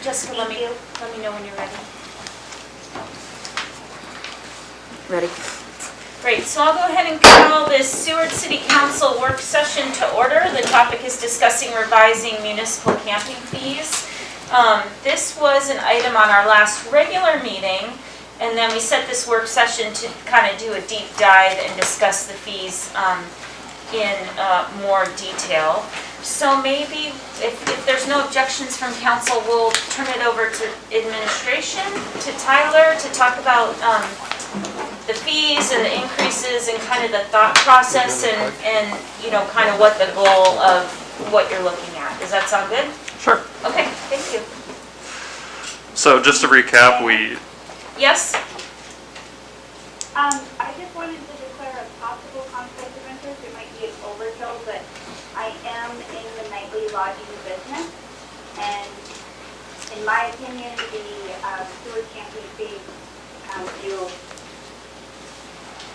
Jessica, let me know when you're ready. Ready? Great, so I'll go ahead and call this Seward City Council work session to order. The topic is discussing revising municipal camping fees. This was an item on our last regular meeting, and then we set this work session to kind of do a deep dive and discuss the fees in more detail. So maybe if there's no objections from council, we'll turn it over to administration, to Tyler, to talk about the fees and the increases and kind of the thought process and you know, kind of what the goal of what you're looking at. Does that sound good? Sure. Okay, thank you. So just to recap, Yes? I just wanted to declare a possible conflict of interest. It might be an overkill, but I am in the nightly lodging business, and in my opinion, the Seward camping fee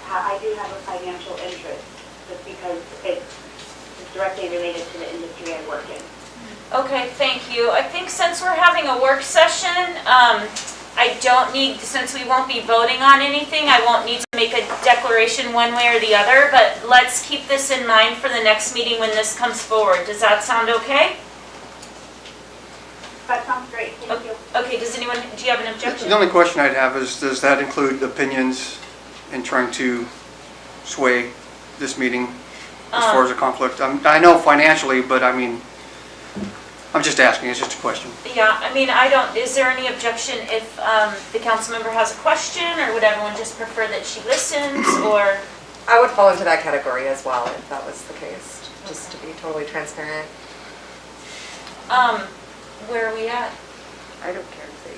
I do have a financial interest, just because it's directly related to the industry I work in. Okay, thank you. I think since we're having a work session, I don't need, since we won't be voting on anything, I won't need to make a declaration one way or the other, but let's keep this in mind for the next meeting when this comes forward. Does that sound okay? That sounds great, thank you. Okay, do you have an objection? The only question I'd have is, does that include opinions in trying to sway this meeting as far as a conflict? I know financially, but I mean, I'm just asking, it's just a question. Yeah, I mean, is there any objection if the council member has a question, or would everyone just prefer that she listens, or? I would fall into that category as well if that was the case, just to be totally transparent. Where are we at? I don't care if they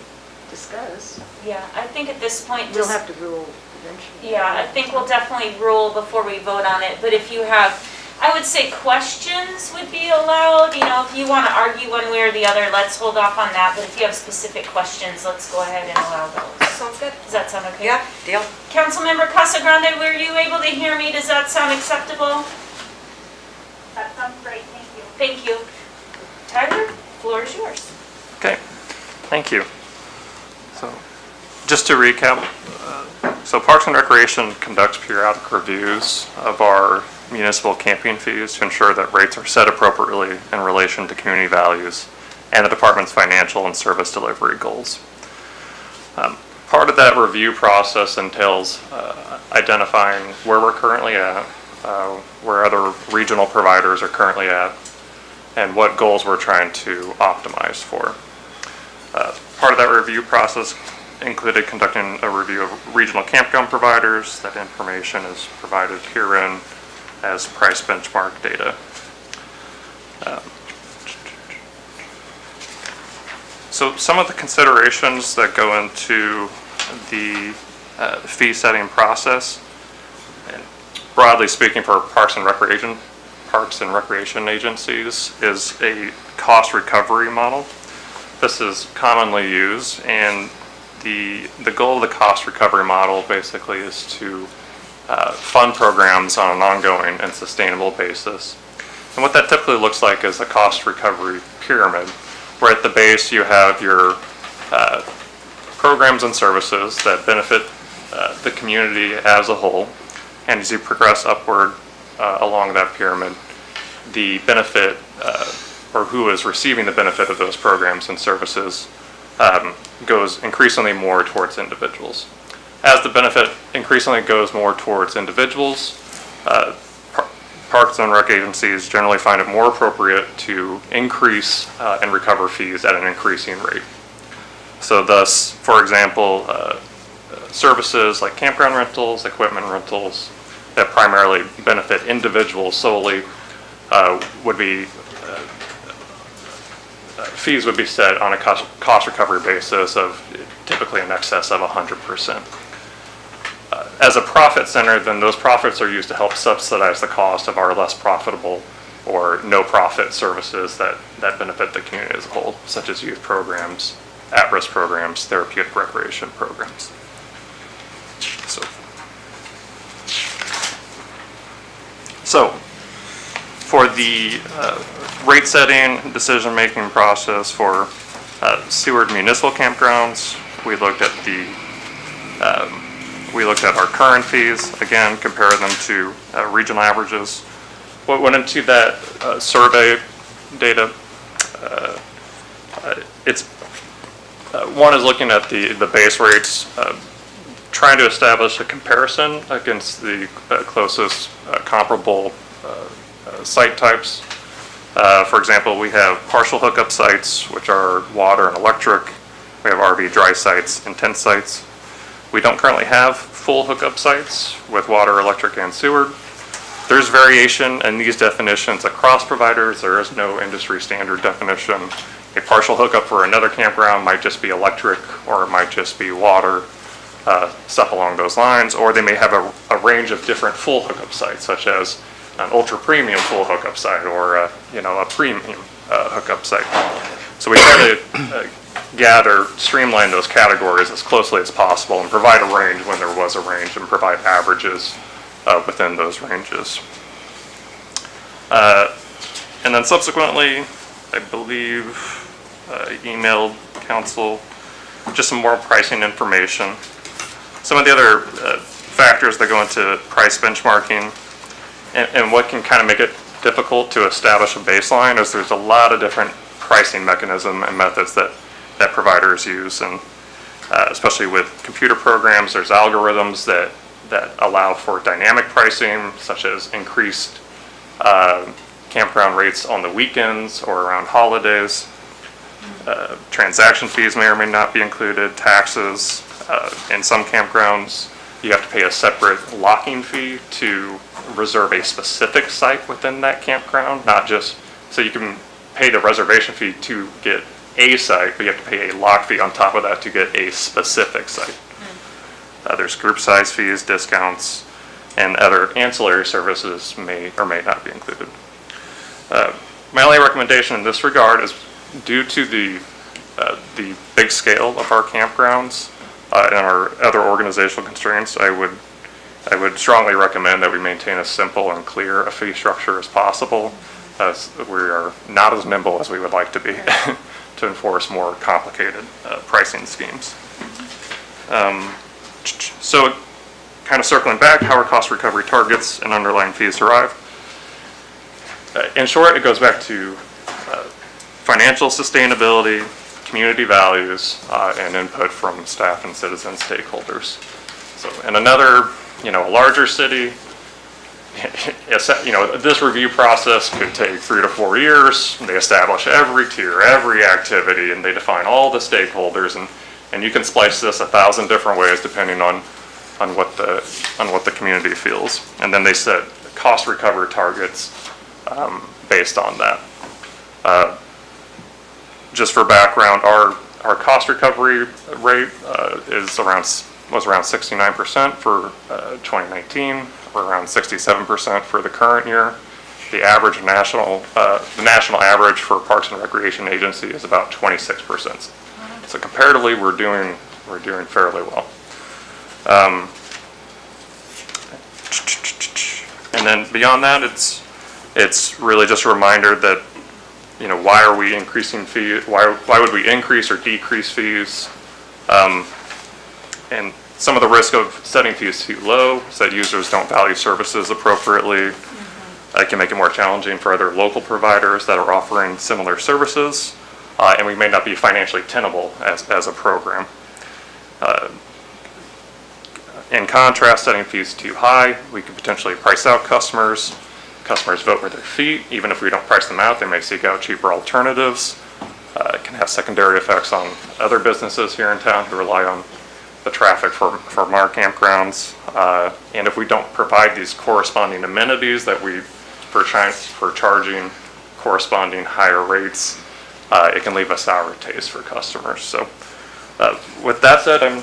discuss. Yeah, I think at this point, We'll have to rule eventually. yeah, I think we'll definitely rule before we vote on it, but if you have, I would say questions would be allowed. You know, if you want to argue one way or the other, let's hold off on that, but if you have specific questions, let's go ahead and allow those. Sounds good. Does that sound okay? Yeah, deal. Councilmember Casagrande, were you able to hear me? Does that sound acceptable? That sounds great, thank you. Thank you. Tyler, floor is yours. okay, thank you. So just to recap, so Parks and Recreation conducts periodic reviews of our municipal camping fees to ensure that rates are set appropriately in relation to community values and the department's financial and service delivery goals. Part of that review process entails identifying where we're currently at, where other regional providers are currently at, and what goals we're trying to optimize for. Part of that review process included conducting a review of regional campground providers. That information is provided herein as price benchmark data. So some of the considerations that go into the fee setting process, and broadly speaking for parks and recreation agencies, is a cost recovery model. This is commonly used, and the goal of the cost recovery model basically is to fund programs on an ongoing and sustainable basis. And what that typically looks like is a cost recovery pyramid, where at the base you have your programs and services that benefit the community as a whole, and as you progress upward along that pyramid, the benefit or who is receiving the benefit of those programs and services goes increasingly more towards individuals. As the benefit increasingly goes more towards individuals, parks and rec agencies generally find it more appropriate to increase and recover fees at an increasing rate. So thus, for example, services like campground rentals, equipment rentals that primarily benefit individuals solely would be fees would be set on a cost recovery basis of typically in excess of 100%. As a profit center, then those profits are used to help subsidize the cost of our less profitable or no profit services that benefit the community as a whole, such as youth programs, at-risk programs, therapeutic recreation programs. So for the rate setting decision-making process for Seward Municipal Campgrounds. We looked at our current fees, again, compare them to regional averages. What went into that survey data, one is looking at the base rates, trying to establish a comparison against the closest comparable site types. For example, we have partial hookup sites, which are water and electric. We have RV dry sites and tent sites. We don't currently have full hookup sites with water, electric, and sewer. There's variation in these definitions across providers. There is no industry standard definition. A partial hookup for another campground might just be electric, or it might just be water, stuff along those lines, or they may have a range of different full hookup sites, such as an ultra premium full hookup site or a premium hookup site. So we try to streamline those categories as closely as possible and provide a range when there was a range and provide averages within those ranges. And then subsequently, I believe, emailed council just some more pricing information. Some of the other factors that go into price benchmarking and what can kind of make it difficult to establish a baseline is there's a lot of different pricing mechanism and methods that providers use, and especially with computer programs, there's algorithms that allow for dynamic pricing, such as increased campground rates on the weekends or around holidays. Transaction fees may or may not be included, taxes. In some campgrounds, you have to pay a separate locking fee to reserve a specific site within that campground, not just, so you can pay the reservation fee to get a site, but you have to pay a lock fee on top of that to get a specific site. There's group size fees, discounts, and other ancillary services may or may not be included. My only recommendation in this regard is due to the big scale of our campgrounds and our other organizational constraints, I would strongly recommend that we maintain as simple and clear a fee structure as possible, as we are not as nimble as we would like to be to enforce more complicated pricing schemes. So kind of circling back, how are cost recovery targets and underlying fees derived? In short, it goes back to financial sustainability, community values, and input from staff and citizen stakeholders. So in another, a larger city, this review process could take 3 to 4 years. They establish every tier, every activity, and they define all the stakeholders, and you can splice this 1,000 different ways depending on what the community feels. And then they set cost recovery targets based on that. Just for background, our cost recovery rate was around 69% for 2019. We're around 67% for the current year. The national average for Parks and Recreation Agency is about 26%. So comparatively, we're doing fairly well. And then beyond that, it's really just a reminder that why are we increasing fees? Why would we increase or decrease fees? And some of the risk of setting fees too low is that users don't value services appropriately. It can make it more challenging for other local providers that are offering similar services, and we may not be financially tenable as a program. In contrast, setting fees too high, we could potentially price out customers. Customers vote with their feet. Even if we don't price them out, they may seek out cheaper alternatives. It can have secondary effects on other businesses here in town who rely on the traffic from our campgrounds. And if we don't provide these corresponding amenities that for charging corresponding higher rates, it can leave a sour taste for customers. So with that said, I'm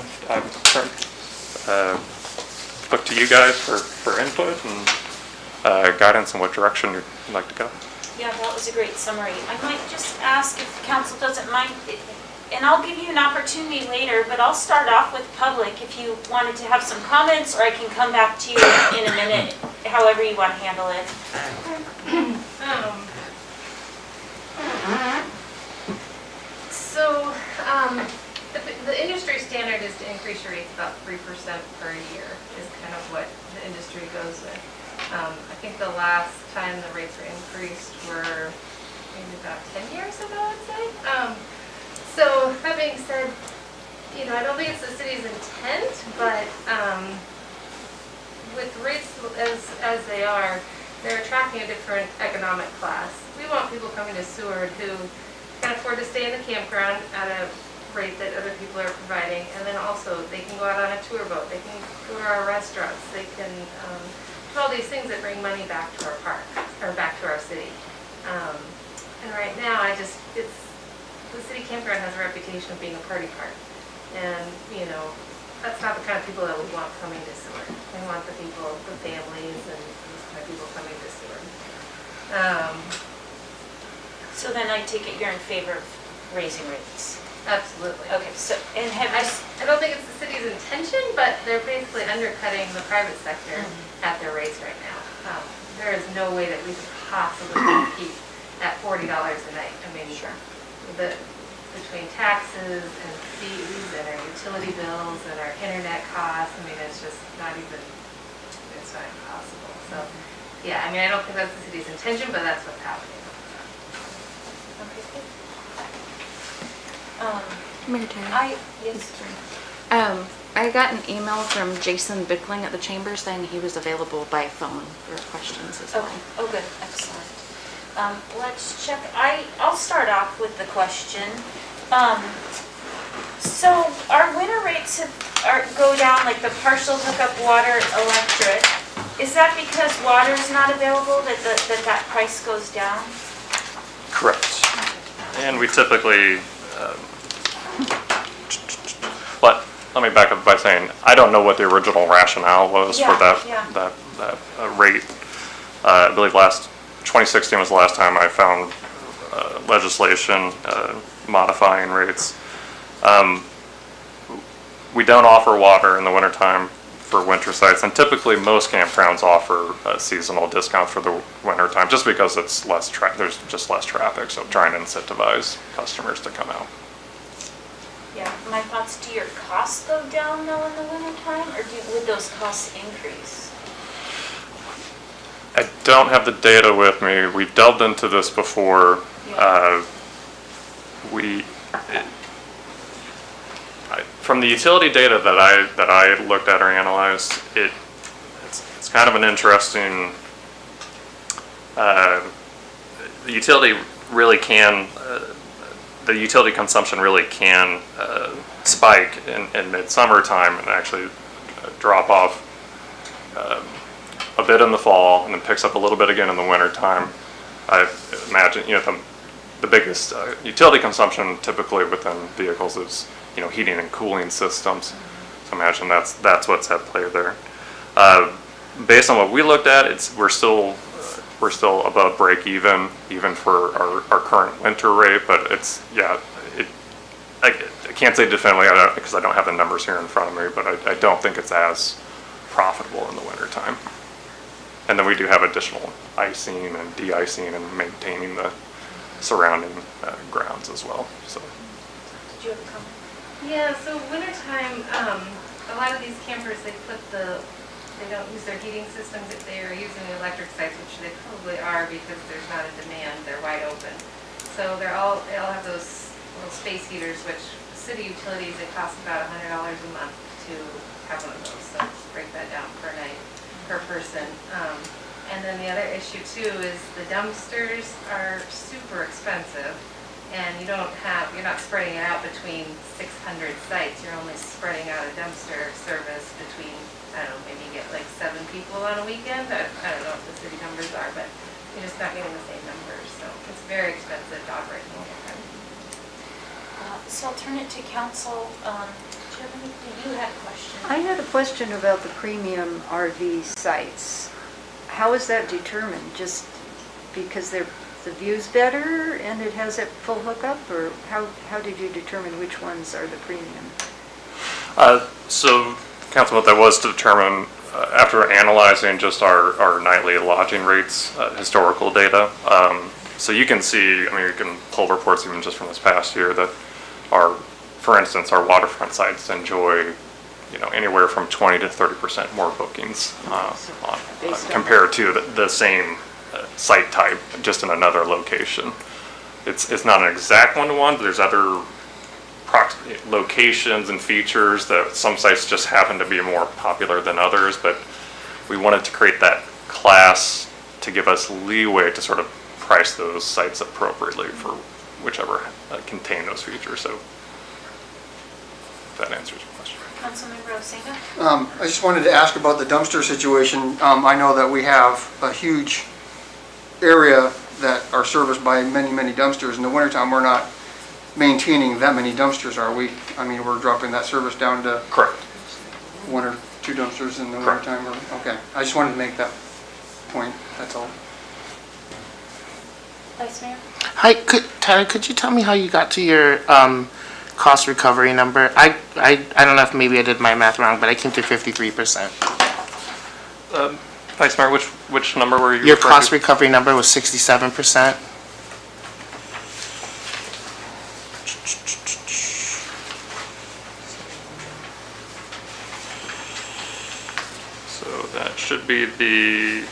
look to you guys for input and guidance on what direction you'd like to go. Yeah, that was a great summary. I might just ask if the council doesn't mind, and I'll give you an opportunity later, but I'll start off with public if you wanted to have some comments, or I can come back to you in a minute, however you want to handle it. So, the industry standard is to increase your rates about 3% per year is kind of what the industry goes with. I think the last time the rates were increased were maybe about 10 years ago, I'd say. So that being said, I don't think it's the city's intent, but with rates as they are, they're attracting a different economic class. We want people coming to Seward who can afford to stay in the campground at a rate that other people are providing, and then also they can go out on a tour boat, they can go to our restaurants, they can do all these things that bring money back to our park, or back to our city. And right now, the city campground has a reputation of being a party park. And, that's not the kind of people that we want coming to Seward. We want the people, the families, and those kind of people coming to Seward. So then I take it you're in favor of raising rates? Absolutely. Okay, so, and have I you, don't think it's the city's intention, but they're basically undercutting the private sector at their rates right now. There is no way that we could possibly compete at $40 a night. I mean, Sure. Between taxes and fees and our utility bills and our internet costs, I mean, it's just not impossible. So, yeah, I mean, I don't think that's the city's intention, but that's what's happening. okay, good. Mayor Taylor? Yes. I got an email from Jason Bickling at the chamber saying he was available by phone for questions as well. Okay, oh, good, excellent. Let's check, I'll start off with the question. So our winter rates go down, like the partial hookup water, electric. Is that because water's not available that price goes down? Correct. And we typically, let me back up by saying, I don't know what the original rationale was for that rate. I believe 2016 was the last time I found legislation modifying rates. We don't offer water in the wintertime for winter sites, and typically most campgrounds offer a seasonal discount for the wintertime just because it's there's just less traffic, so trying to incentivize customers to come out. Yeah, my thoughts, do your costs go down though in the wintertime, or would those costs increase? I don't have the data with me. We've delved into this before. Yeah. From the utility data that I looked at or analyzed, it's kind of an interesting. The utility really can. The utility consumption really can spike in midsummer time and actually drop off a bit in the fall and then picks up a little bit again in the winter time. I imagine, the biggest utility consumption typically within vehicles is, heating and cooling systems. So imagine that's what's at play there. Based on what we looked at, we're still above break even for our current winter rate, but I can't say definitively because I don't have the numbers here in front of me, but I don't think it's as profitable in the winter time. And then we do have additional icing and de-icing and maintaining the surrounding grounds as well. So. Did you have a comment? Yeah, so wintertime, a lot of these campers, they don't use their heating systems if they are using the electric sites, which they probably are because there's not a demand, they're wide open. So they all have those little space heaters, which city utilities, it costs about $100 a month to have one of those. So break that down per night, per person. And then the other issue too is the dumpsters are super expensive, and you're not spreading it out between 600 sites. You're only spreading out a dumpster service between, I don't know, maybe you get like 7 people on a weekend. I don't know what the city numbers are, but you're just not getting the same numbers. So it's very expensive to operate in the wintertime. So I'll turn it to council. You had a question? I had a question about the premium RV sites. How is that determined? Just because the view's better and it has that full hookup, or how did you determine which ones are the premium? So, Councilman, that was to determine after analyzing just our nightly lodging rates, historical data. So you can see, you can pull reports even just from this past year that our for instance, our waterfront sites enjoy, anywhere from 20 to 30% more bookings compared to the same site type, just in another location. It's not an exact one-to-one, but there's other locations and features that some sites just happen to be more popular than others, but we wanted to create that class to give us leeway to sort of price those sites appropriately for whichever contain those features. So if that answers your question. Councilmember Osenga? I just wanted to ask about the dumpster situation. I know that we have a huge area that are serviced by many, many dumpsters. In the wintertime, we're not maintaining that many dumpsters, are we? I mean, we're dropping that service down to Correct. 1 or 2 dumpsters in the Correct. wintertime? Okay, I just wanted to make that point, that's all. Vice Mayor? Hi, Tyler, could you tell me how you got to your cost recovery number? I don't know if maybe I did my math wrong, but I came to 53%. Vice Mayor, which number were you Your referring cost to? recovery number was 67%. So that should be the,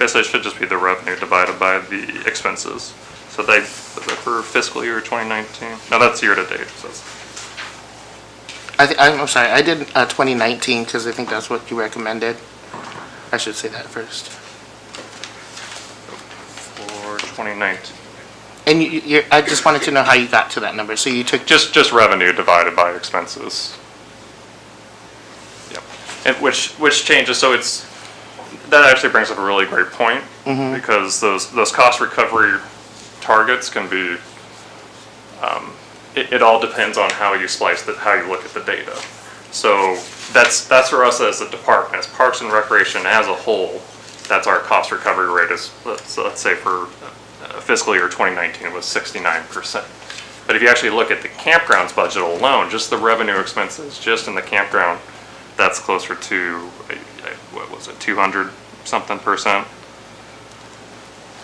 basically it should just be the revenue divided by the expenses. So was that for fiscal year 2019? No, that's year to date. So I'm sorry, I did 2019 because I think that's what you recommended. I should say that first. for 2019, And I just wanted to know how you got to that number. So you took just revenue divided by expenses. Yep. And which changes, so that actually brings up a really great point, because those cost recovery targets can be, it all depends on how you slice it, how you look at the data. So that's for us as a department, as Parks and Recreation as a whole, that's our cost recovery rate is, let's say for fiscal year 2019, it was 69%. But if you actually look at the campgrounds budget alone, just the revenue expenses, just in the campground, that's closer to, what was it, 200-something%.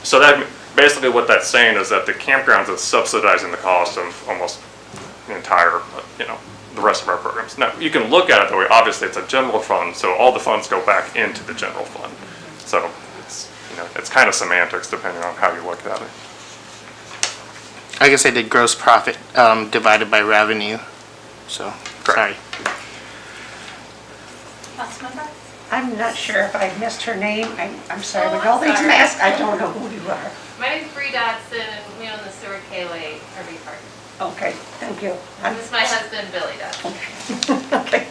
So that, basically what that's saying is that the campgrounds is subsidizing the cost of almost the entire, the rest of our programs. Now, you can look at it that way. Obviously, it's a general fund, so all the funds go back into the general fund. So it's kind of semantics depending on how you look at it. I guess I did gross profit divided by revenue. So, sorry. Councilmember? I'm not sure if I missed her name. I'm sorry, Oh, with I'm all these sorry. masks, I don't know who you are. My name's Bree Dodson, and we own the Seward KLA RV park. Okay, thank you. And this is my husband, Billy Dodson. Okay.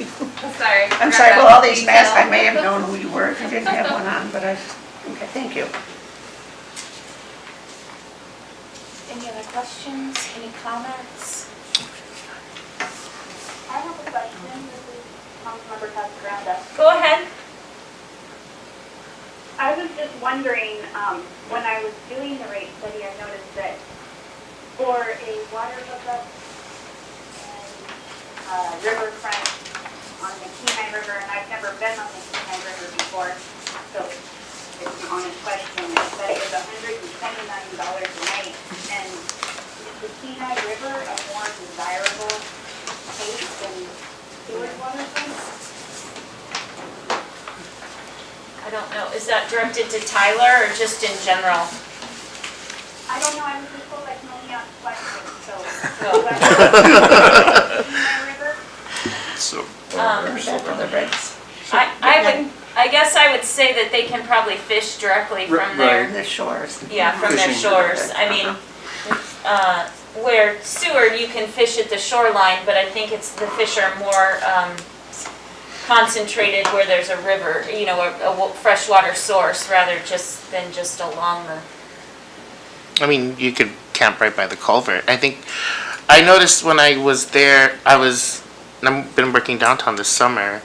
I'm sorry. I'm forgot sorry, that with all these masks, I detail. may have known who you were if you didn't have one on, but okay, thank you. Any other questions, any comments? I have a question. This is Councilmember Casagrande. Go ahead. I was just wondering, when I was doing the rate study, I noticed that for a water hookup and riverfront on the Kenai River, and I've never been on the Kenai River before, so it's an honest question, but it was $129 a night. And is the Kenai River a more desirable place than Seward waterfront? I don't know, is that directed to Tyler or just in general? I don't know, I was just told I can only ask questions, so. Kenai River? So For the Reds. I guess I would say that they can probably fish directly from Right. The shores. from their Fishing. shores. I mean, where Seward, you can fish at the shoreline, but I think the fish are more concentrated where there's a river, a freshwater source rather than just along the. I mean, you could camp right by the culvert. I noticed when I was there, I've been working downtown this summer,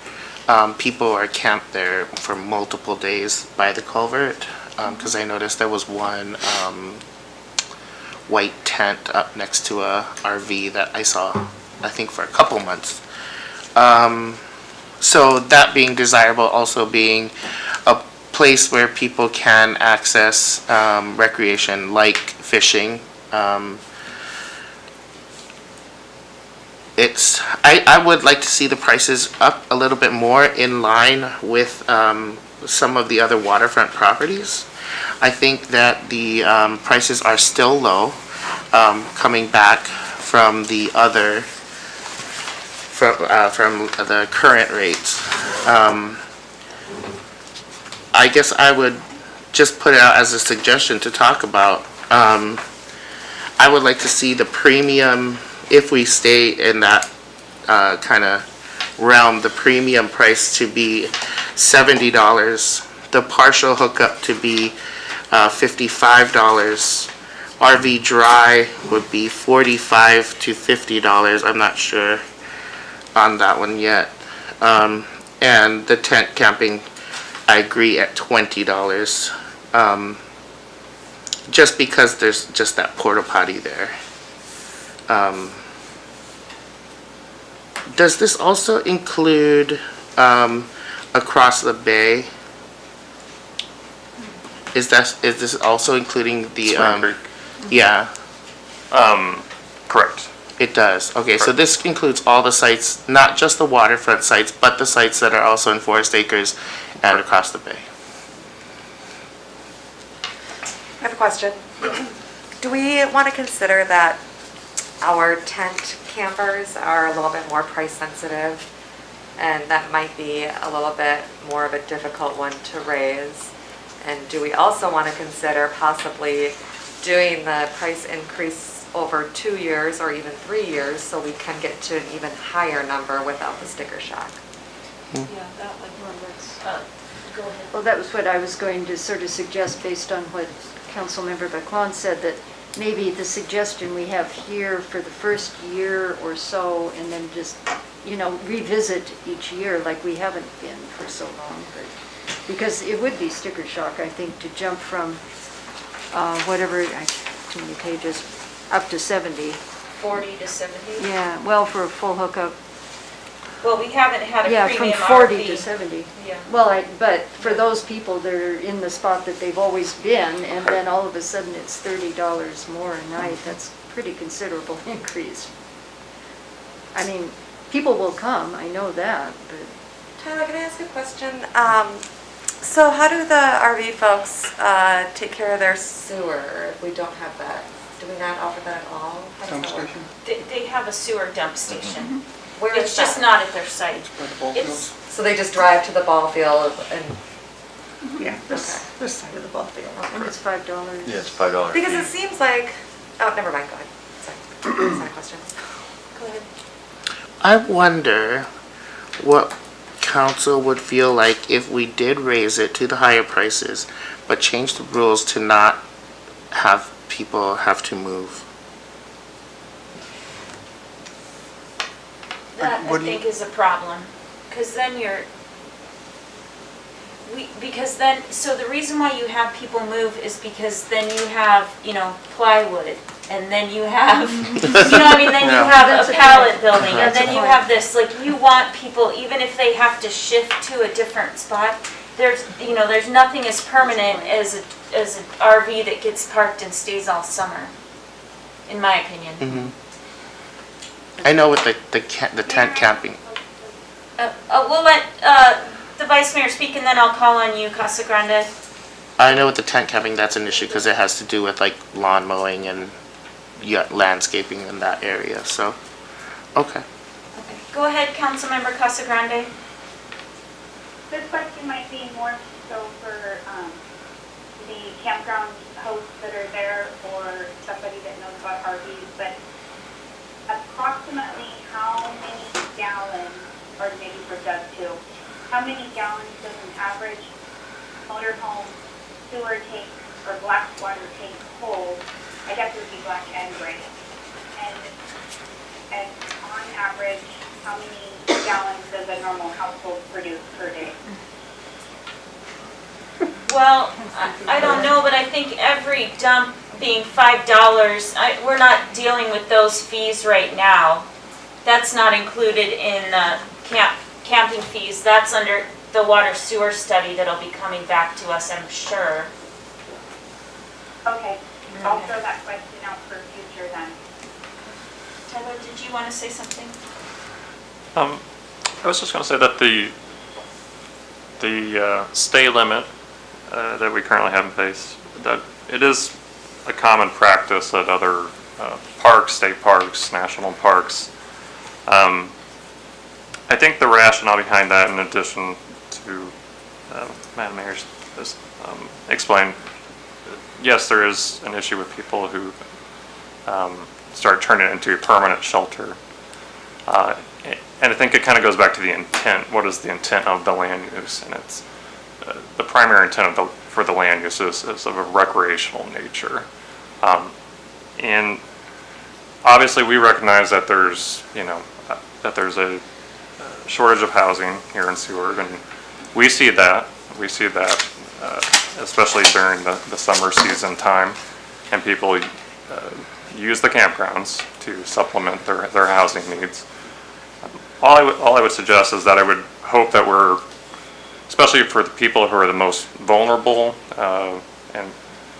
people are camped there for multiple days by the culvert, because I noticed there was one white tent up next to a RV that I saw, I think, for a couple months. So that being desirable, also being a place where people can access recreation like fishing. I would like to see the prices up a little bit more in line with some of the other waterfront properties. I think that the prices are still low, coming back from the other, from the current rates. I guess I would just put it out as a suggestion to talk about. I would like to see the premium, if we stay in that kind of realm, the premium price to be $70, the partial hookup to be $55. RV dry would be $45 to $50. I'm not sure on that one yet. And the tent camping, I agree at $20. Just because there's just that porta potty there. Does this also include across the bay? Is this also including the Spring Creek. Yeah, Correct. it does. Okay, so Correct. this includes all the sites, not just the waterfront sites, but the sites that are also in Forest Acres and across the bay. I have a question. Do we want to consider that our tent campers are a little bit more price sensitive? And that might be a little bit more of a difficult one to raise? And do we also want to consider possibly doing the price increase over 2 years or even 3 years so we can get to an even higher number without the sticker shock? Yeah, that would, go ahead. Well, that was what I was going to sort of suggest based on what Councilmember Baclon said, that maybe the suggestion we have here for the first year or so, and then just, revisit each year like we haven't been for so long. But because it would be sticker shock, I think, to jump from too many pages, up to 70. 40 to 70? Yeah, well, for a full hookup, Well, we haven't had a yeah, premium from 40 RV. to 70. Yeah. Well, but for those people that are in the spot that they've always been, and then all of a sudden it's $30 more a night, that's pretty considerable increase. I mean, people will come, I know that, but Tyler, can I ask you a question? So how do the RV folks take care of their sewer if we don't have that? Do we not offer that at all? How does Dump that work? station? They have a sewer dump station. Where It's is just that? not at their site. By the ball It's, fields? So they just drive to the ball field and, Yeah, this side of the ball field. I think it's $5. Yeah, it's $5. because it seems like, oh, never mind, go ahead. Sorry, that's not a question. go ahead. I wonder what council would feel like if we did raise it to the higher prices, but change the rules to not have people have to move. That, I What do you- think, is a problem, because then so the reason why you have people move is because then you have, plywood, and then you have, then you Yeah. have That's a a pallet point. building, and That's then a you point. have this, you want people, even if they have to shift to a different spot, there's nothing as permanent as an RV that gets parked and stays all summer, in my opinion. I know with the tent camping, We'll let the Vice Mayor speak, and then I'll call on you, Casa Grande. I know with the tent camping, that's an issue because it has to do with like lawn mowing and landscaping in that area, so, okay. Okay. Go ahead, Councilmember Casa Grande. This question might be more so for the campground hosts that are there or somebody that knows about RVs, but approximately how many gallons, or maybe for Doug too, how many gallons does an average motorhome sewer tank or black water tank hold? I guess it would be black and gray. And on average, how many gallons does a normal household produce per day? Well, I don't know, but I think every dump being $5, we're not dealing with those fees right now. That's not included in the camping fees. That's under the water sewer study that'll be coming back to us, I'm sure. Okay, I'll throw that question out for future then. Tyler, did did you want to say something? I was just going to say that the stay limit that we currently have in place, that it is a common practice at other parks, state parks, national parks. I think the rationale behind that, in addition to Madam Mayor's explained, yes, there is an issue with people who start turning it into a permanent shelter. And I think it kind of goes back to the intent. What is the intent of the land use? And it's the primary intent for the land use is of a recreational nature. And obviously, we recognize that there's a shortage of housing here in Seward, and we see that. We see that, especially during the summer season time, and people use the campgrounds to supplement their housing needs. All I would suggest is that I would hope that we're, especially for the people who are the most vulnerable and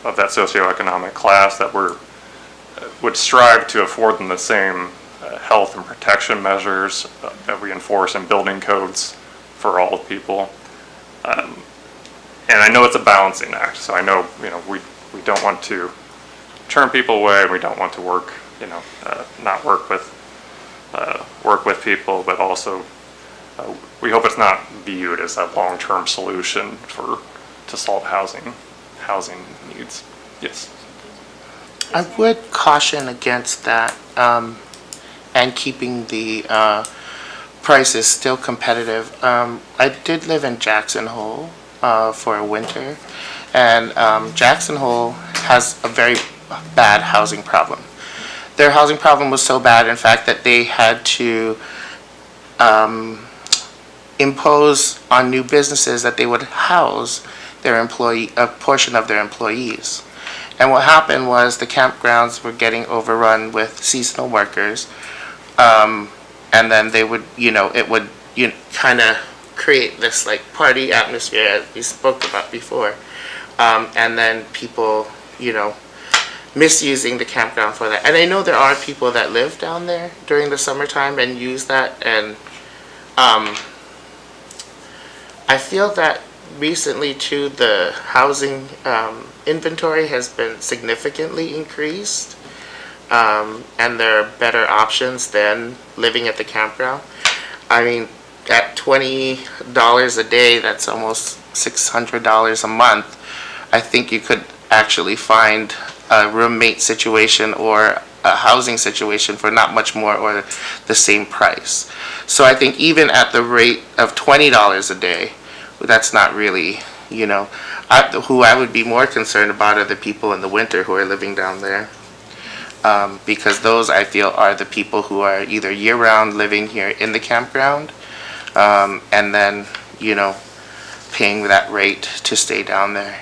of that socioeconomic class, that would strive to afford them the same health and protection measures that we enforce in building codes for all people. And I know it's a balancing act, so I know we don't want to turn people away, and we don't want to work not work with people, but also we hope it's not viewed as a long-term solution to solve housing needs. Yes. I would caution against that, and keeping the prices still competitive. I did live in Jackson Hole for a winter, and Jackson Hole has a very bad housing problem. Their housing problem was so bad, in fact, that they had to impose on new businesses that they would house a portion of their employees. And what happened was the campgrounds were getting overrun with seasonal workers, and then they would, it would kind of create this like party atmosphere as we spoke about before, and then people, misusing the campground for that. And I know there are people that live down there during the summertime and use that, and I feel that recently too the housing inventory has been significantly increased, and there are better options than living at the campground. I mean, at $20 a day, that's almost $600 a month. I think you could actually find a roommate situation or a housing situation for not much more or the same price. So I think even at the rate of $20 a day, that's not really, who I would be more concerned about are the people in the winter who are living down there. Because those, I feel, are the people who are either year-round living here in the campground, and then, paying that rate to stay down there.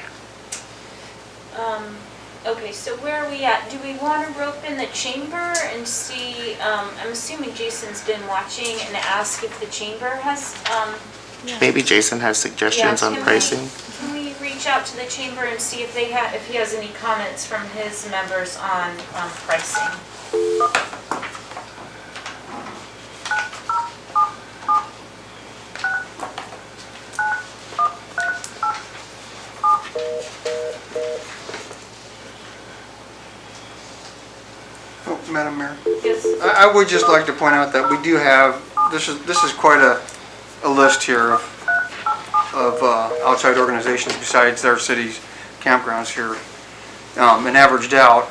Okay, so where are we at? Do we want to rope in the chamber and see, I'm assuming Jason's been watching, and ask if the chamber has, Maybe Jason has suggestions on pricing. Can we reach out to the chamber and see if he has any comments from his members on pricing? Oh, Madam Mayor, Yes. I would just like to point out that we do have, this is quite a list here of outside organizations besides our city's campgrounds here, and averaged out.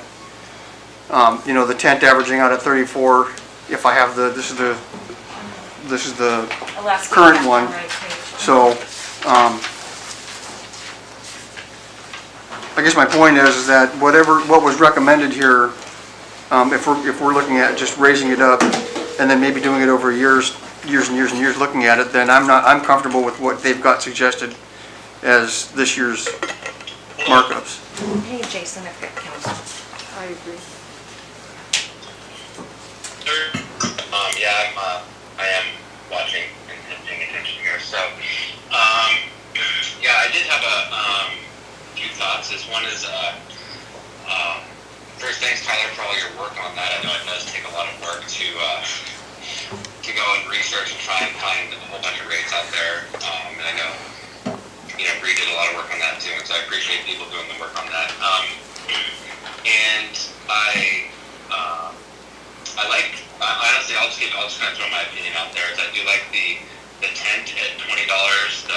The tent averaging out at 34. If I have this is the Alaska current one. right page. So, I guess my point is that what was recommended here, if we're looking at just raising it up and then maybe doing it over years and years looking at it, then I'm comfortable with what they've got suggested as this year's markups. Hey, Jason, if it counts. I agree. I am watching and paying attention here. So, I did have a few thoughts. One is, first, thanks Tyler for all your work on that. I know it does take a lot of work to search and try and find a whole bunch of rates out there. And I know, Bree did a lot of work on that too, and so I appreciate people doing the work on that. And honestly, I'll just kind of throw my opinion out there. Is I do like the tent at $20. So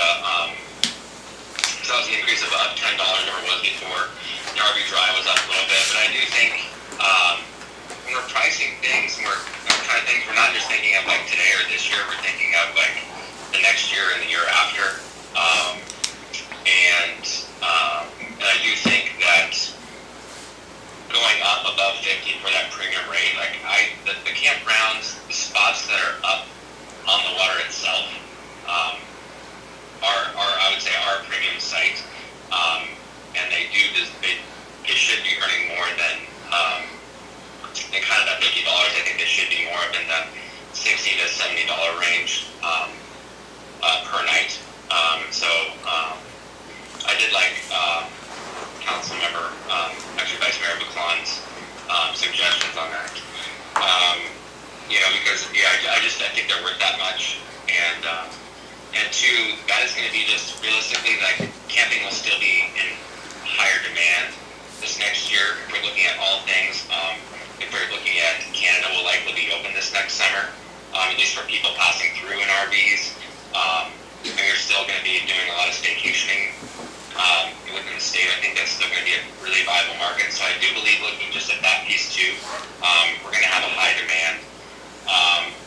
that was an increase of about $10 over it was before. The RV Dry was up a little bit, but I do think when we're pricing things and we're trying things, we're not just thinking of like today or this year. We're thinking of like the next year and the year after. And I do think that going up above 50 for that premium rate, like the campgrounds, the spots that are up on the water itself, are I would say are a premium site, and they should be earning more than in kind of that $50. I think they should be more in the $60 to $70 range per night. I did like Councilmember, actually Vice Mayor Baclon's suggestions on that. Because I think they're worth that much, and two, that is going to be just realistically, like camping will still be in higher demand this next year. If we're looking at all things, if we're looking at Canada will likely be open this next summer, at least for people passing through in RVs. And we're still going to be doing a lot of staycationing within the state. I think that's still going to be a really viable market. So I do believe looking just at that piece too, we're going to have a high demand.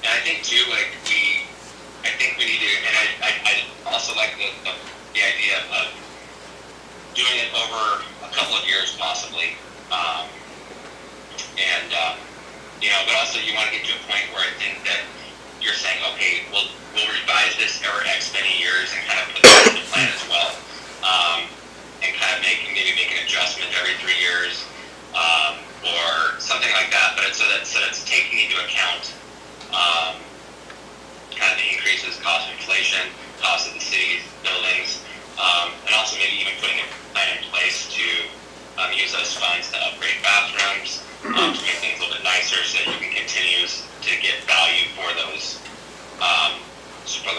And I think too, I think we need to, and I also like the idea of doing it over a couple of years possibly. But also you want to get to a point where I think that you're saying, okay, we'll revise this over X many years and kind of put that in the plan as well. And kind of maybe make an adjustment every 3 years, or something like that. But so that's taking into account kind of the increases, cost of inflation, cost of the city's buildings, and also maybe even putting a plan in place to use those funds to upgrade bathrooms, to make things a little bit nicer, so that you can continue to get value for those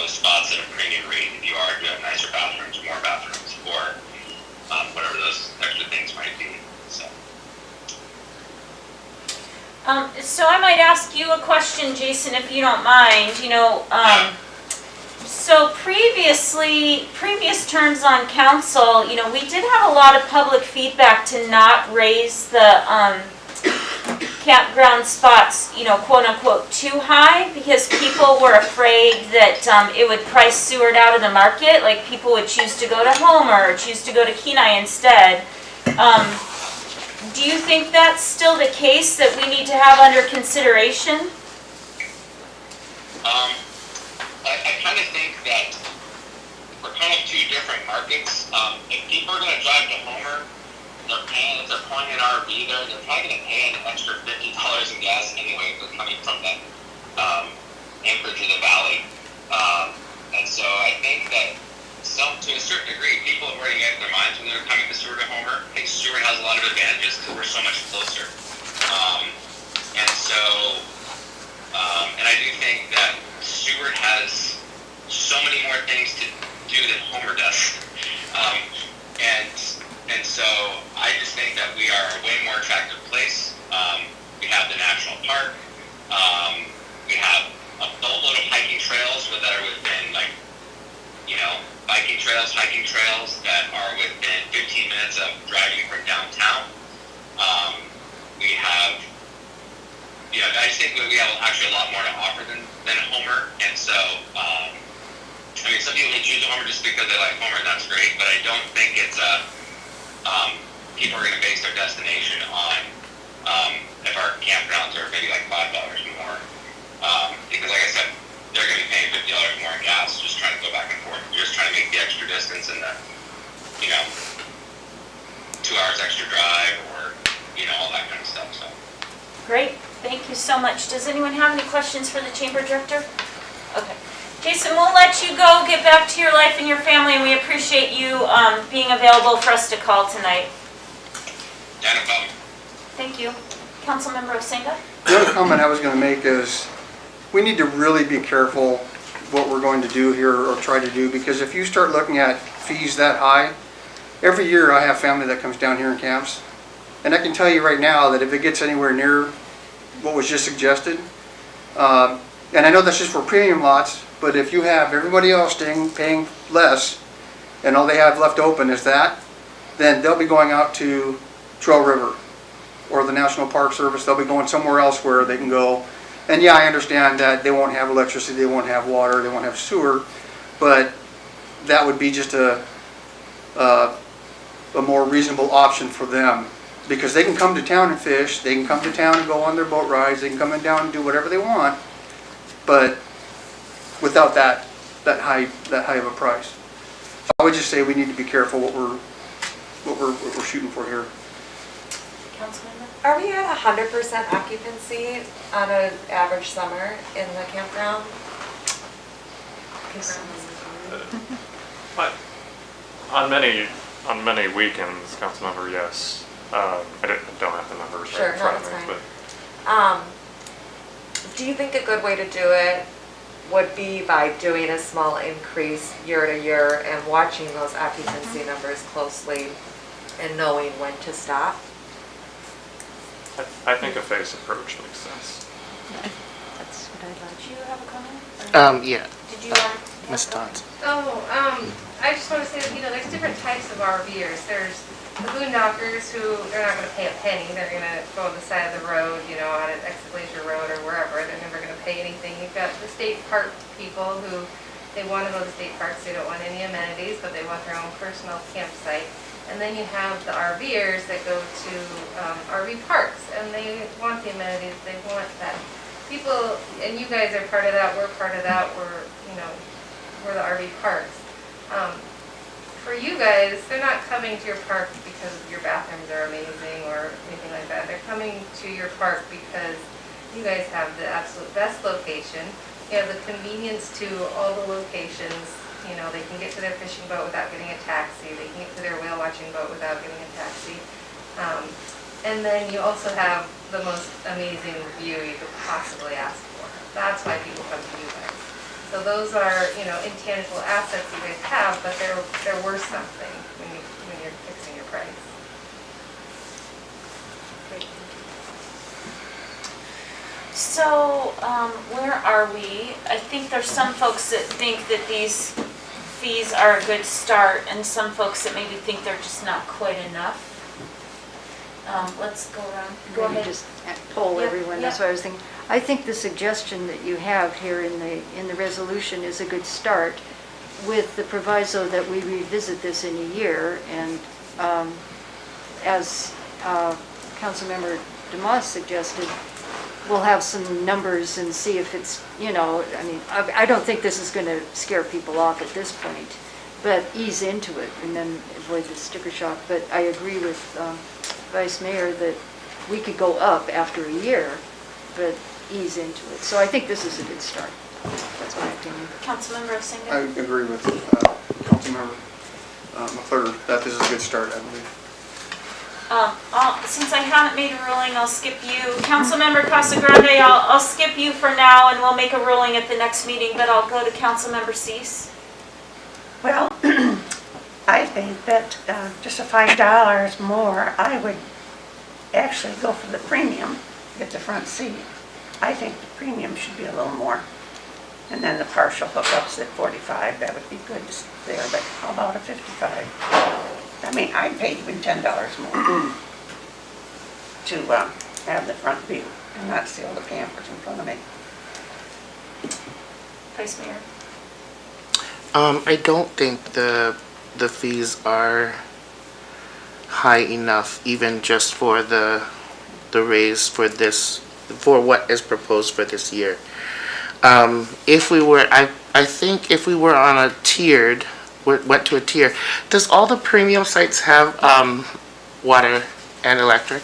spots at a premium rate. If you are doing nicer bathrooms, more bathrooms, or whatever those extra things might be. So I might ask you a question, Jason, if you don't mind. So previous terms on council, we did have a lot of public feedback to not raise the campground spots, quote unquote, too high, because people were afraid that it would price Seward out of the market. Like people would choose to go to Homer or choose to go to Kenai instead. Do you think that's still the case that we need to have under consideration? I kind of think that we're kind of two different markets. If people are going to drive to Homer, if they're pulling an RV there, they're probably going to pay an extra $50 in gas anyway if they're coming from the Anchorage or the Valley. And so I think that to a certain degree, people have already made up their minds when they're coming to Seward or Homer. I think Seward has a lot of advantages because we're so much closer. And I do think that Seward has so many more things to do than Homer does. And so I just think that we are a way more attractive place. We have the national park. We have a boatload of hiking trails that are within hiking trails that are within 15 minutes of driving from downtown. We have, I just think we have actually a lot more to offer than Homer. And so, some people may choose Homer just because they like Homer, and that's great, but I don't think it's people are going to base their destination on if our campgrounds are maybe like $5 more. Because like I said, they're going to be paying $50 more in gas just trying to go back and forth. You're just trying to make the extra distance and the, 2 hours extra drive or, all that kind of stuff. So. Great, thank you so much. Does anyone have any questions for the chamber director? Okay. Jason, we'll let you go, get back to your life and your family, and we appreciate you being available for us to call tonight. Yeah, no problem. Thank you. Councilmember Osenga? The other comment I was going to make is, we need to really be careful what we're going to do here or try to do, because if you start looking at fees that high, every year I have family that comes down here and camps, and I can tell you right now that if it gets anywhere near what was just suggested, and I know that's just for premium lots, but if you have everybody else paying less, and all they have left open is that, then they'll be going out to Trail River or the National Park Service. They'll be going somewhere else where they can go. And yeah, I understand that they won't have electricity, they won't have water, they won't have sewer, but that would be just a more reasonable option for them, because they can come to town and fish, they can come to town and go on their boat rides, they can come in down and do whatever they want, but without that high of a price. So I would just say we need to be careful what we're shooting for here. Councilmember? Are we at 100% occupancy on an average summer in the campground? But on many weekends, Councilmember, yes. I don't have the numbers Sure, right in no, front of that's me, fine. Do you think a good way to do it would be by doing a small increase year to year and watching those occupancy numbers closely and knowing when to stop? I think a phased approach makes sense. That's what I'd like. Did you have a comment? Or Yeah, Did you want? Ms. Dodds. I just want to say that, there's different types of RVers. There's the boondockers who, they're not going to pay a penny. They're going to go on the side of the road, on an Glacier Road or wherever. They're never going to pay anything. You've got the state park people who, they want to go to state parks. They don't want any amenities, but they want their own personal campsite. And then you have the RVers that go to RV parks, and they want the amenities. They want that. People, and you guys are part of that. We're part of that. We're the RV parks. For you guys, they're not coming to your park because your bathrooms are amazing or anything like that. They're coming to your park because you guys have the absolute best location. You have the convenience to all the locations. They can get to their fishing boat without getting a taxi. They can get to their whale watching boat without getting a taxi. And then you also have the most amazing view you could possibly ask for. That's why people come to you guys. So those are, intangible assets you guys have, but they're worth something when you're fixing your price. So, where are we? I think there's some folks that think that these fees are a good start, and some folks that maybe think they're just not quite enough. Let's go around. Go Maybe ahead. just poll Yeah, everyone, that's yeah. what I was thinking. I think the suggestion that you have here in the resolution is a good start, with the proviso that we revisit this in a year, and as Councilmember DeMoss suggested, we'll have some numbers and see if it's, I don't think this is going to scare people off at this point, but ease into it and then avoid the sticker shock. But I agree with Vice Mayor that we could go up after a year, but ease into it. So I think this is a good start. That's my opinion. Councilmember Osinga? I agree with Councilmember McClure that this is a good start, I believe. Since I haven't made a ruling, I'll skip you. Councilmember Casagrande, I'll skip you for now, and we'll make a ruling at the next meeting, but I'll go to Councilmember Cease. Well, I think that just a $5 more, I would actually go for the premium, get the front seat. I think the premium should be a little more. And then the partial hookups at 45, that would be good there, but how about a 55? I'd pay even $10 more to have the front view and not see all the campers in front of me. Vice Mayor? I don't think the fees are high enough, even just for the raise for what is proposed for this year. If we were, I think if we were on a tiered, went to a tier, does all the premium sites have water and electric?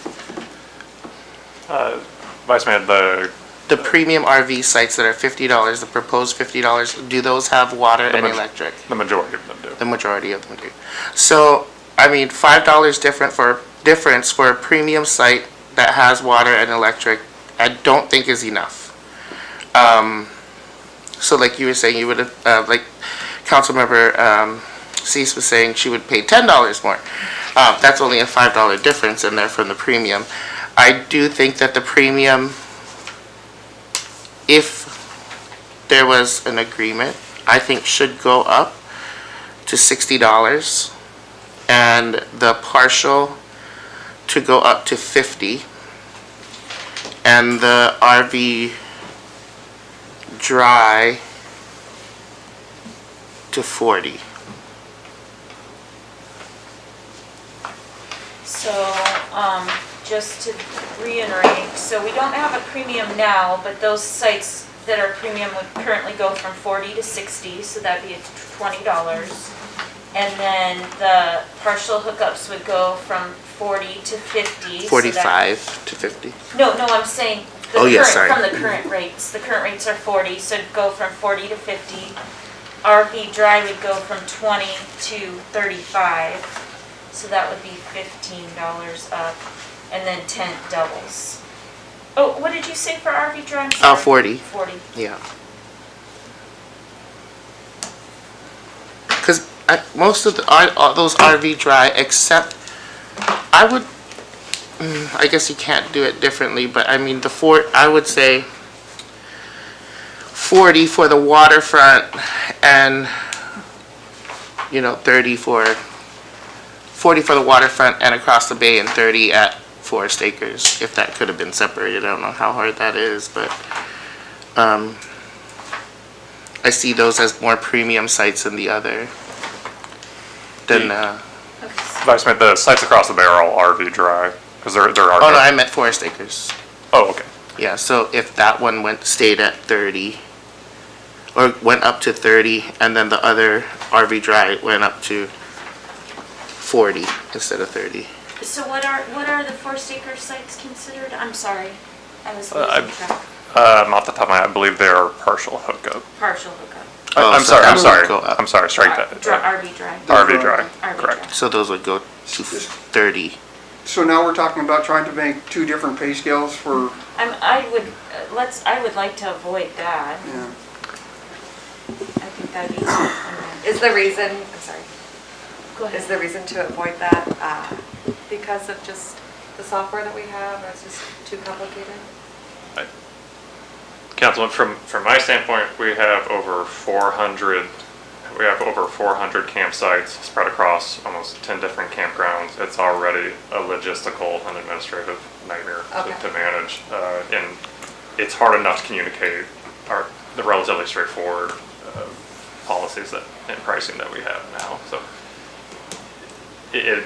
Vice Mayor, The premium RV sites that are $50, the proposed $50, do those have water and electric? the majority of them do. The majority of them do. So, $5 difference for a premium site that has water and electric, I don't think is enough. So like you were saying, you would have, like Councilmember Cease was saying, she would pay $10 more. That's only a $5 difference in there from the premium. I do think that the premium, if there was an agreement, I think should go up to $60, and the partial to go up to $50, and the RV dry to $40. So, just to reiterate, so we don't have a premium now, but those sites that are premium would currently go from 40 to 60, so that'd be $20. And then the partial hookups would go from 40 to 50. 45 to 50. No, I'm saying Oh, yes, sorry. from the current rates. The current rates are 40, so it'd go from 40 to 50. RV dry would go from 20 to 35. So that would be $15 up, and then tent doubles. Oh, what did you say for RV dry? I'm sorry. 40. 40. Yeah. Because most of all those RV dry, except I would, I guess you can't do it differently, but I mean I would say 40 for the waterfront, and 30 for 40 for the waterfront and across the bay, and 30 at Forest Acres, if that could have been separated. I don't know how hard that is, but I see those as more premium sites than the other. Vice Mayor, the sites across the bay are all RV dry, because there are. Oh no, I meant Forest Acres. Oh, okay. Yeah, so if that one stayed at 30, or went up to 30, and then the other RV dry went up to 40 instead of 30. So what are the Forest Acres sites considered? I'm sorry, I was losing track. Off the top of my head, I believe they are partial hookup. Partial hookup. I'm so sorry, those would go up. I'm sorry, strike that. RV dry. RV dry, RV correct. dry. So those would go to 30. So now we're talking about trying to make two different pay scales for, I would like to avoid that. yeah. I think that'd be something. Is the reason, I'm sorry, Go ahead. is the reason to avoid that because of just the software that we have, or it's just too complicated? Councilman, from my standpoint, we have over 400 campsites spread across almost 10 different campgrounds. It's already a logistical and administrative nightmare to manage. And it's hard enough to communicate the relatively straightforward policies and pricing that we have now. So it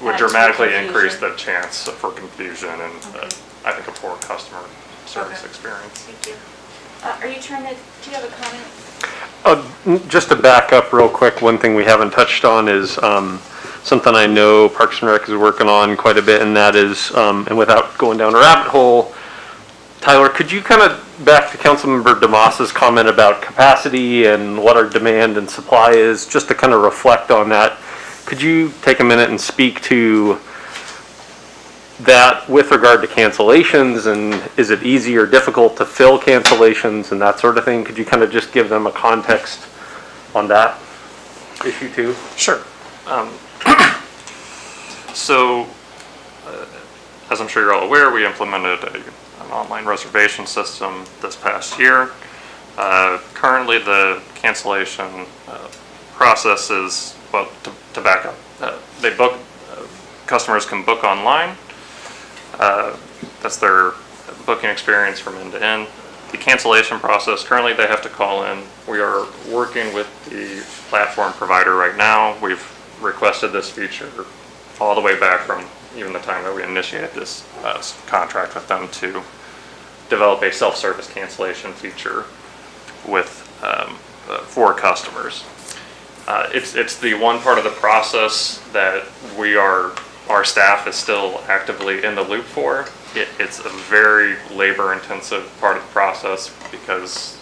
would Add to dramatically confusion. increase the chance for confusion and I think a poor customer service experience. Thank you. Do you have a comment? Just to back up real quick, one thing we haven't touched on is something I know Parks and Rec is working on quite a bit, and that is, and without going down a rabbit hole, Tyler, could you kind of back to Councilmember DeMoss's comment about capacity and what our demand and supply is, just to kind of reflect on that? Could you take a minute and speak to that with regard to cancellations, and is it easy or difficult to fill cancellations and that sort of thing? Could you kind of just give them a context on that issue too? Sure. So, as I'm sure you're all aware, we implemented an online reservation system this past year. Currently, the cancellation process is, well, to back up, customers can book online. That's their booking experience from end to end. The cancellation process, currently they have to call in. We are working with the platform provider right now. We've requested this feature all the way back from even the time that we initiated this contract with them to develop a self-service cancellation feature with for customers. It's the one part of the process that our staff is still actively in the loop for. It's a very labor-intensive part of the process because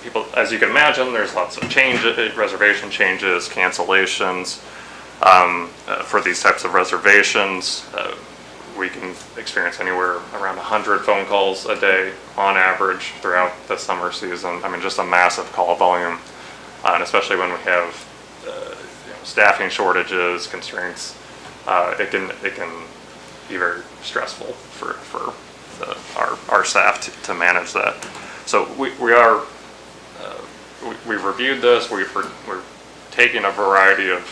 people, as you can imagine, there's lots of reservation changes, cancellations for these types of reservations. we can experience anywhere around 100 phone calls a day on average throughout the summer season. I mean, just a massive call volume, and especially when we have staffing shortages, constraints, it can be very stressful for our staff to manage that. So we've reviewed this. We're taking a variety of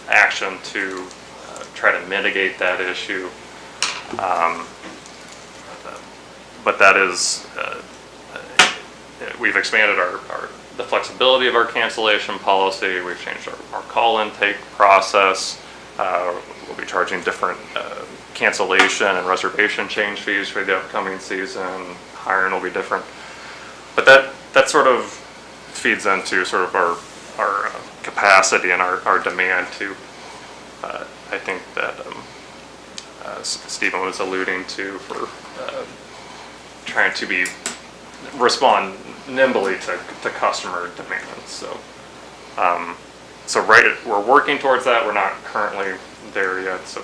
action to try to mitigate that issue. But that is, we've expanded the flexibility of our cancellation policy. We've changed our call intake process. We'll be charging different cancellation and reservation change fees for the upcoming season. Hiring will be different. But that sort of feeds into sort of our capacity and our demand to, I think that Stephen was alluding to, for trying to respond nimbly to customer demands. So, we're working towards that. We're not currently there yet. So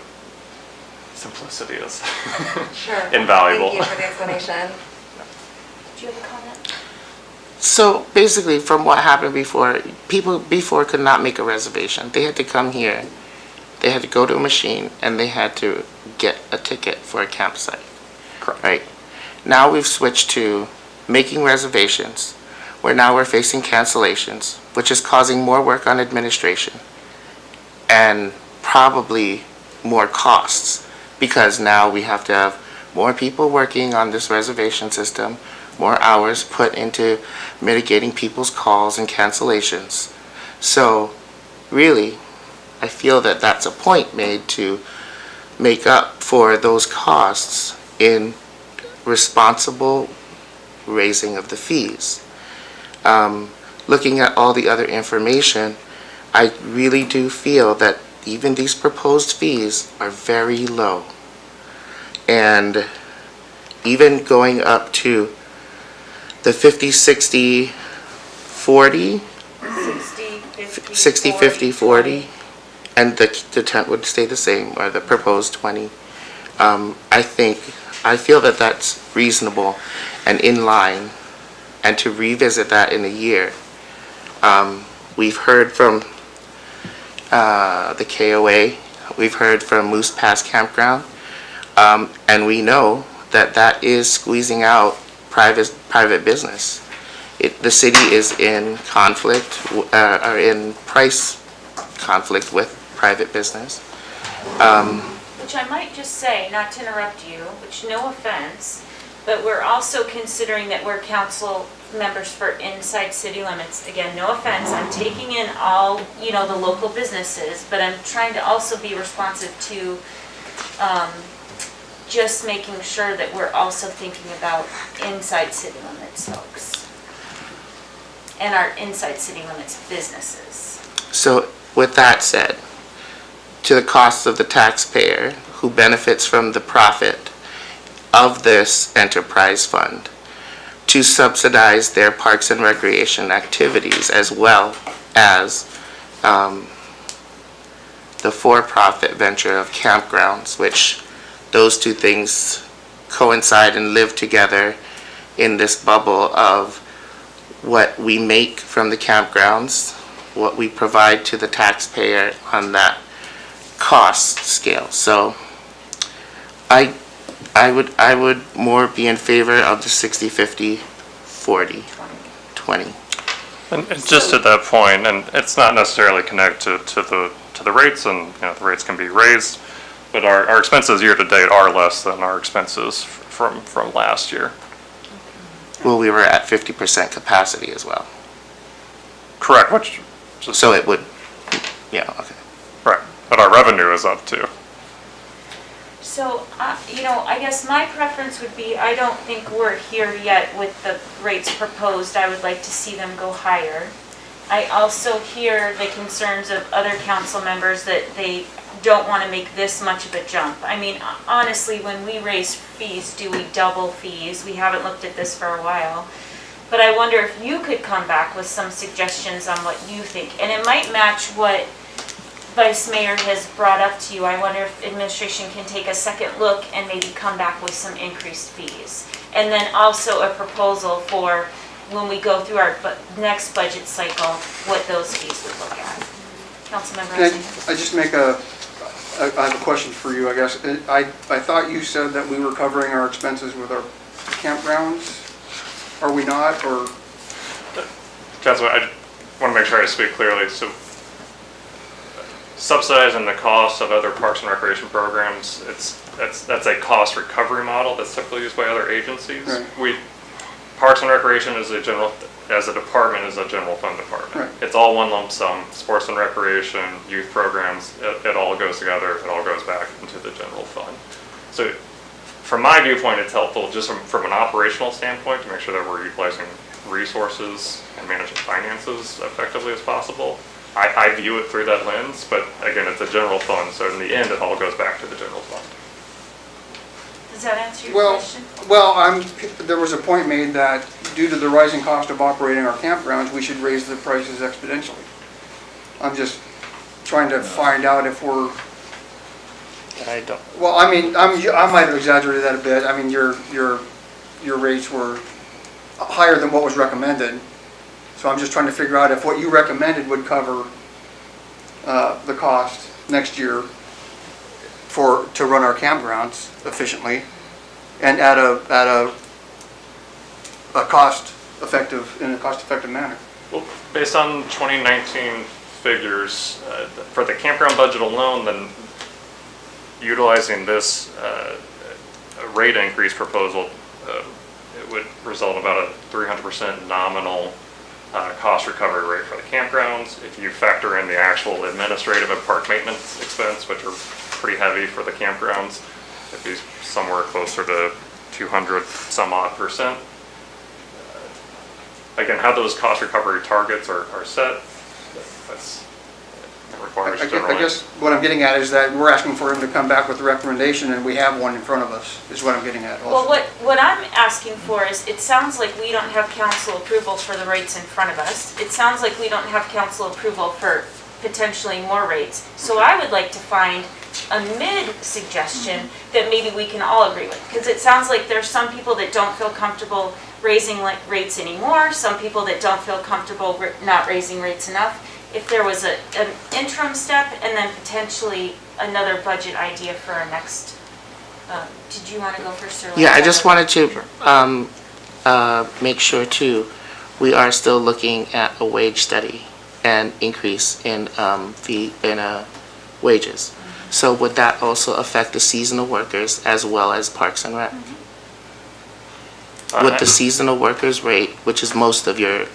simplicity is Sure. invaluable. Thank you for the explanation. Do you have a comment? So basically, from what happened before, people before could not make a reservation. They had to come here, they had to go to a machine, and they had to get a ticket for a campsite. Correct. Right? Now we've switched to making reservations, where now we're facing cancellations, which is causing more work on administration and probably more costs, because now we have to have more people working on this reservation system, more hours put into mitigating people's calls and cancellations. So really, I feel that that's a point made to make up for those costs in responsible raising of the fees. Looking at all the other information, I really do feel that even these proposed fees are very low. And even going up to the 50, 60, 40, 60, 50, 40, and the tent would stay the same, or the proposed 20. I feel that that's reasonable and in line, and to revisit that in a year. We've heard from the KOA, we've heard from Moose Pass Campground, and we know that that is squeezing out private business. The city is in conflict, or in price conflict with private business. Which I might just say, not to interrupt you, which no offense, but we're also considering that we're council members for inside city limits. Again, no offense, I'm taking in all, the local businesses, but I'm trying to also be responsive to just making sure that we're also thinking about inside city limits folks and our inside city limits businesses. So with that said, to the cost of the taxpayer who benefits from the profit of this enterprise fund, to subsidize their parks and recreation activities, as well as the for-profit venture of campgrounds, which those two things coincide and live together in this bubble of what we make from the campgrounds, what we provide to the taxpayer on that cost scale. So I would more be in favor of the 60, 50, 40, 20. And just at that point, and it's not necessarily connected to the rates, and the rates can be raised, but our expenses year to date are less than our expenses from last year. Well, we were at 50% capacity as well. Correct, So it would, yeah, okay. right, but our revenue is up too. So, I guess my preference would be, I don't think we're here yet with the rates proposed. I would like to see them go higher. I also hear the concerns of other council members that they don't want to make this much of a jump. I mean, honestly, when we raise fees, do we double fees? We haven't looked at this for a while. But I wonder if you could come back with some suggestions on what you think. And it might match what Vice Mayor has brought up to you, I wonder if administration can take a second look and maybe come back with some increased fees. And then also a proposal for when we go through our next budget cycle, what those fees would look at. Councilmember Can Ising. I just make I have a question for you, I guess. I thought you said that we were covering our expenses with our campgrounds. Are we not, or? Councilman, I want to make sure I speak clearly. So subsidizing the cost of other parks and recreation programs, that's a cost recovery model that's typically used by other agencies. Right. Parks and recreation as a department is a general fund department. Right. It's all one lump sum. Sports and recreation, youth programs, it all goes together. It all goes back into the general fund. So from my viewpoint, it's helpful just from an operational standpoint to make sure that we're utilizing resources and managing finances effectively as possible. I view it through that lens, but again, it's a general fund, so in the end, it all goes back to the general fund. Does that answer your question? Well, there was a point made that due to the rising cost of operating our campgrounds, we should raise the prices exponentially. I'm just trying to find out if we're, I don't. well, I mean, I might have exaggerated that a bit. I mean, your rates were higher than what was recommended. So I'm just trying to figure out if what you recommended would cover the cost next year to run our campgrounds efficiently and in a cost-effective manner. Well, based on 2019 figures, for the campground budget alone, then utilizing this rate increase proposal, it would result in about a 300% nominal cost recovery rate for the campgrounds. If you factor in the actual administrative and park maintenance expense, which are pretty heavy for the campgrounds, it'd be somewhere closer to 200 some odd %. Again, how those cost recovery targets are set, that requires general. I guess what I'm getting at is that we're asking for him to come back with a recommendation, and we have one in front of us, is what I'm getting at also. Well, what I'm asking for is, it sounds like we don't have council approval for the rates in front of us. It sounds like we don't have council approval for potentially more rates. So I would like to find a mid-suggestion that maybe we can all agree with. Because it sounds like there's some people that don't feel comfortable raising rates anymore, some people that don't feel comfortable not raising rates enough. If there was an interim step and then potentially another budget idea for our next, did you want to go first? Or Yeah, I just wanted to make sure too, we are still looking at a wage study and increase in wages. So would that also affect the seasonal workers as well as Parks and Rec? Would the seasonal workers rate, which is most of your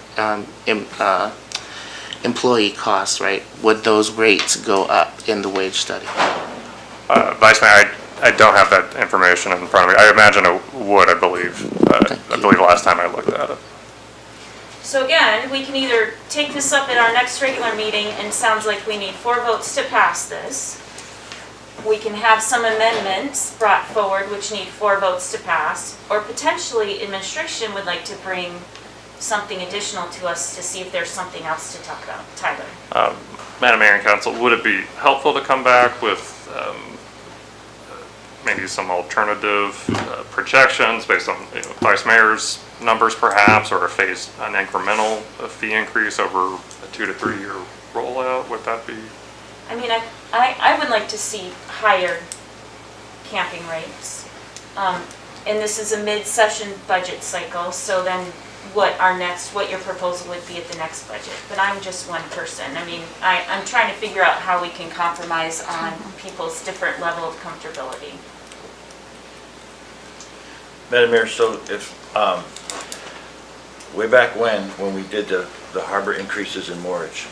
employee costs, right? Would those rates go up in the wage study? Vice Mayor, I don't have that information in front of me. I imagine it would, I believe. I believe last time I looked at it. So again, we can either take this up at our next regular meeting, and sounds like we need 4 votes to pass this. We can have some amendments brought forward which need 4 votes to pass, or potentially administration would like to bring something additional to us to see if there's something else to talk about. Tyler. Madam Mayor and Council, would it be helpful to come back with maybe some alternative projections based on Vice Mayor's numbers perhaps, or an incremental fee increase over a 2 to 3 year rollout? Would that be? I mean, I would like to see higher camping rates. And this is a mid-session budget cycle, so then what your proposal would be at the next budget. But I'm just one person. I mean, I'm trying to figure out how we can compromise on people's different level of comfortability. Madam Mayor, so if, way back when we did the harbor increases in moorage,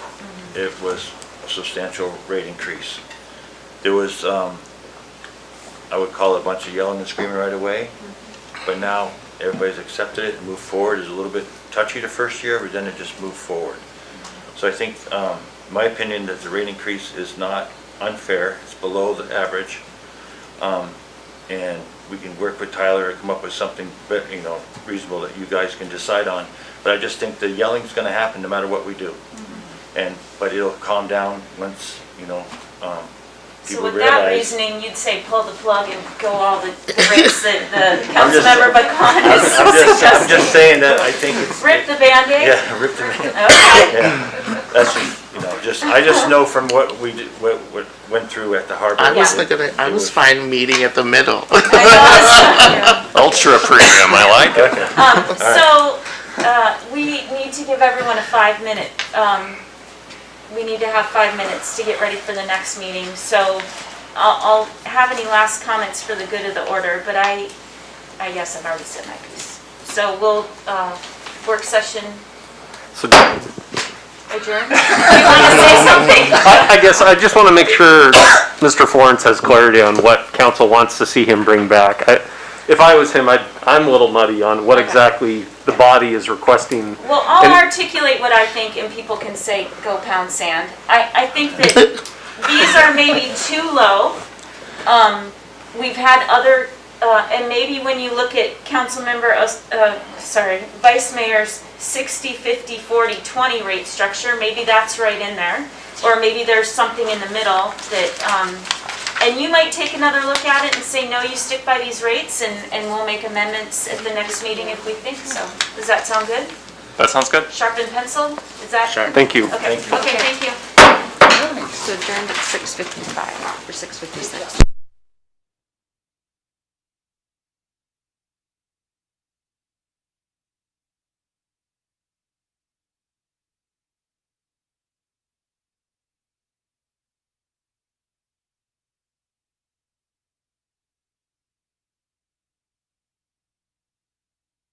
it was a substantial rate increase. There was, I would call it a bunch of yelling and screaming right away, but now everybody's accepted it and moved forward. It's a little bit touchy the first year, but then it just moved forward. So I think, my opinion, that the rate increase is not unfair. It's below the average. And we can work with Tyler to come up with something, reasonable that you guys can decide on. But I just think the yelling's going to happen no matter what we do. But it'll calm down once you know, So people with that realize. reasoning, you'd say pull the plug and go all the rates that the I'm just- Councilmember Bacon I'm is I'm just suggesting? saying that I think it's. Rip the Band-Aid? Yeah, rip the Band-Aid. Okay. Yeah, that's just, you know, I just know from what we did, what went through at the harbor. I was Yeah. looking at, I was fine meeting at the middle. I know, Ultra premium, I like it. so, we need to give everyone a 5-minute, we need to have 5 minutes to get ready for the next meeting, so I'll have any last comments for the good of the order, but I guess I've already said my piece. So we'll, work session So adjourned. Do you want to say something? I guess I just want to make sure Mr. Florence has clarity on what council wants to see him bring back. If I was him, I'm a little muddy on what Okay. exactly the body is requesting. Well, I'll And- articulate what I think and people can say, go pound sand. I think that these are maybe too low. We've had other, and maybe when you look at Vice Mayor's 60, 50, 40, 20 rate structure, maybe that's right in there. Or maybe there's something in the middle that, and you might take another look at it and say, no, you stick by these rates and we'll make amendments at the next meeting if we think so. Does that sound good? That sounds good. Sharpen pencil? Is that? Sharp. Thank you. Okay, Thank you. okay, thank you. So adjourned at 6:55 or 6:56.